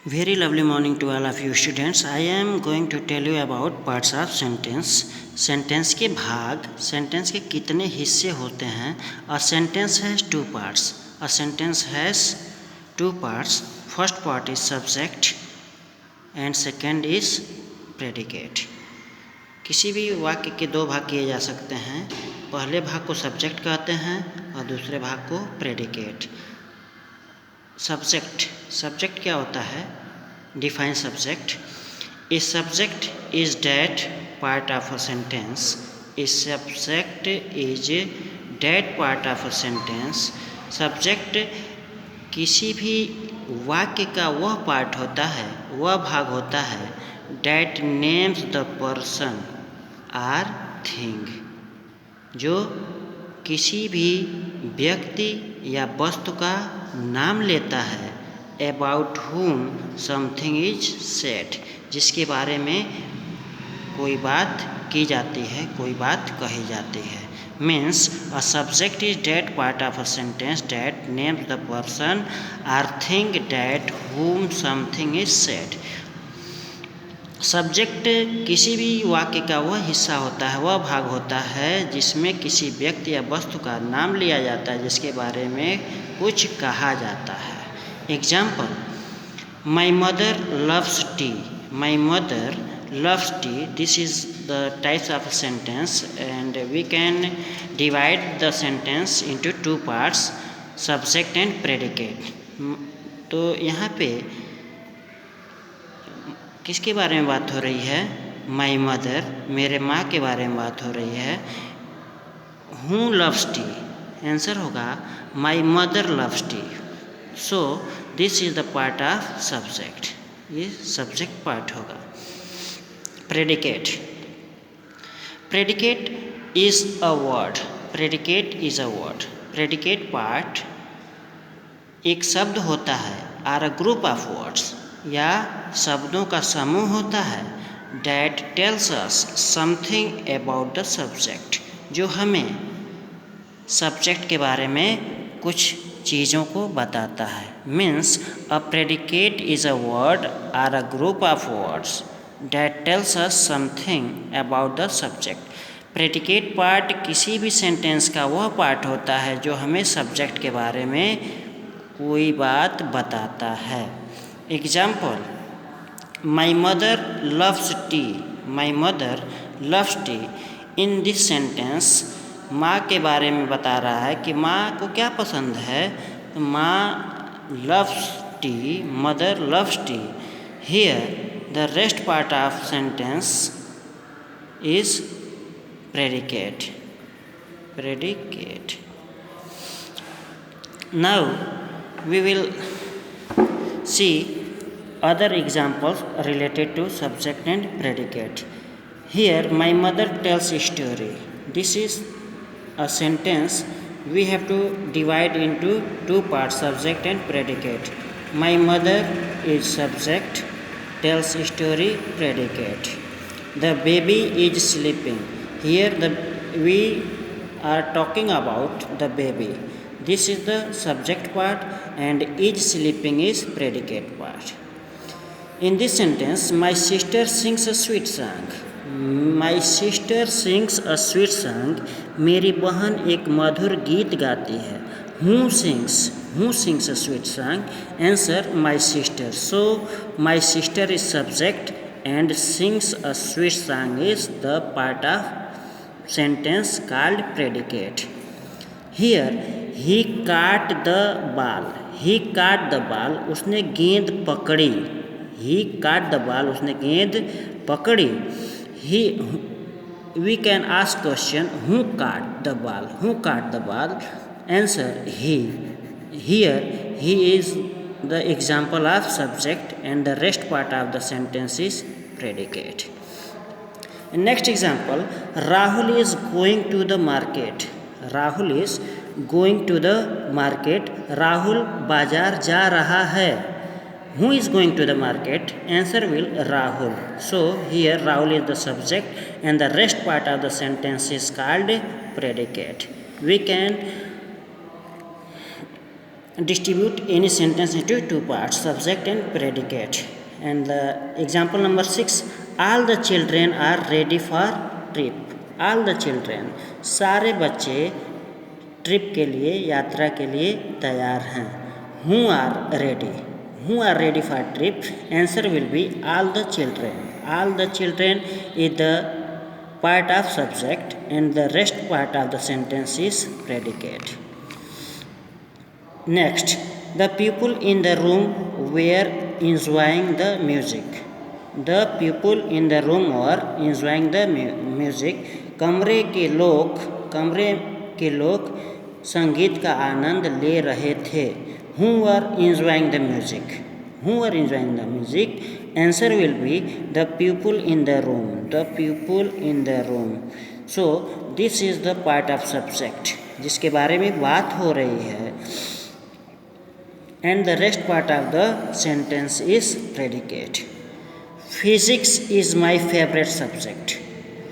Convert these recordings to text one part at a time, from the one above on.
Very lovely morning to all of you students. I am going to tell you about parts of sentence. Sentence के भाग, sentence के कितने हिस्से होते हैं. A sentence has two parts. A sentence has two parts. First part is subject and second is predicate. किसी भी वाक्य के दो भाग किए जा सकते हैं. पहले भाग को सब्जेक्ट कहते हैं और दूसरे भाग को प्रेडिकेट. सब्जेक्ट क्या होता है? Define subject. A subject is that part of a sentence. A subject is that part of a sentence. Subject किसी भी वाक्य का वह पार्ट होता है, वह भाग होता है that names the person or thing, जो किसी भी व्यक्ति या वस्तु का नाम लेता है. About whom something is said, जिसके बारे में कोई बात की जाती है, कोई बात कही जाती है. Means a subject is that part of a sentence that names the person or thing that whom something is said. Subject किसी भी वाक्य का वह हिस्सा होता है, वह भाग होता है जिसमें किसी व्यक्ति या वस्तु का नाम लिया जाता है, जिसके बारे में कुछ कहा जाता है. Example: my mother loves T. My mother loves tea. This is the types of sentence and we can divide the sentence into two parts, subject and predicate. तो यहाँ पे किसके बारे में बात हो रही है? माई मदर, मेरे माँ के बारे में बात हो रही है. Who loves tea? आंसर होगा my mother loves tea. So this is the part of subject. ये सब्जेक्ट पार्ट होगा. Predicate. Predicate is a word. Predicate is a word. Predicate part एक शब्द होता है or a group of words, या शब्दों का समूह होता है that tells us something about the subject, जो हमें सब्जेक्ट के बारे में कुछ चीज़ों को बताता है. Means a predicate is a word or a group of words that tells us something about the subject. Predicate part किसी भी सेंटेंस का वह पार्ट होता है जो हमें सब्जेक्ट के बारे में कोई बात बताता है. Example: my mother loves T. My mother loves T. In this sentence माँ के बारे में बता रहा है कि माँ को क्या पसंद है. तो माँ loves T, mother loves T. Here the rest part of sentence is predicate. Now we will see other examples related to subject and predicate. Here my mother tells a story. This is a sentence we have to divide into two parts, subject and predicate. My mother is subject, tells story, predicate. The baby is sleeping. Here we are talking about the baby. This is the subject part and is sleeping is predicate part. In this sentence, my sister sings a sweet song. My sister sings a sweet song. मेरी बहन एक मधुर गीत गाती है. Who sings a sweet song? Answer: my sister. So my sister is subject and sings a sweet song is the part of sentence called predicate. Here he caught the ball. He caught the ball. उसने गेंद पकड़ी. He caught the ball. उसने गेंद पकड़ी. We can ask question: who caught the ball? Who caught the ball? Answer: he. Here he is the example of subject and the rest part of the sentence is predicate. Next example: Rahul is going to the market. Rahul is going to the market. Rahul बाजार जा रहा है. Who is going to the market? Answer will Rahul. So here Rahul is the subject and the rest part of the sentence is called predicate. We can distribute any sentence into two parts, subject and predicate. And the example number 6, all the children are ready for trip. All the children, सारे बच्चे trip के लिए, यात्रा के लिए तैयार हैं. Who are ready? Who are ready for trip? Answer will be all the children. All the children is the part of subject and the rest part of the sentence is predicate. Next, the people in the room were enjoying the music. The people in the room were enjoying the music. कमरे के लोग संगीत का आनंद ले रहे थे. Who were enjoying the music? Who were enjoying the music? Answer will be the people in the room. The people in the room. So this is the part of subject जिसके बारे में बात हो रही है. And the rest part of the sentence is predicate. Physics is my favorite subject.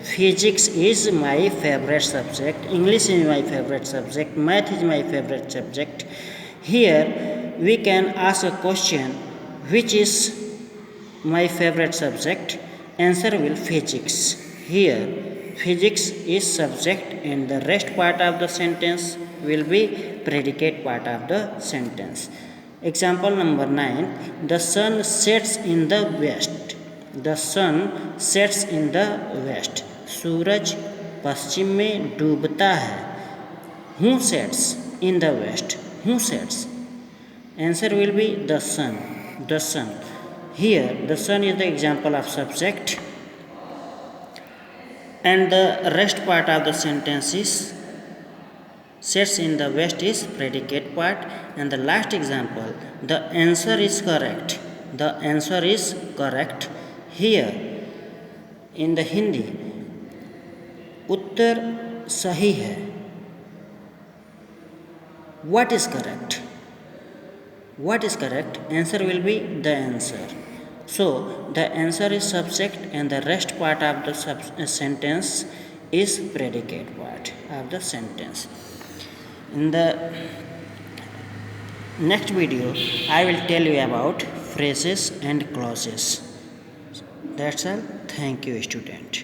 Physics is my favorite subject. English is my favorite subject. Math is my favorite subject. Here we can ask a question, which is my favorite subject? Answer will physics. Here physics is subject and the rest part of the sentence will be predicate part of the sentence. Example number 9, the sun sets in the west. The sun sets in the west. सूरज पश्चिम में डूबता है. Who sets in the west? Who sets? Answer will be the sun. The sun. Here the sun is the example of subject and the rest part of the sentence is sets in the west is predicate part. And the last example, the answer is correct. The answer is correct. Here in the Hindi, उत्तर सही है. What is correct? What is correct? Answer will be the answer. So the answer is subject and the rest part of the sentence is predicate part of the sentence. In the next video, I will tell you about phrases and clauses. That's all. Thank you, student.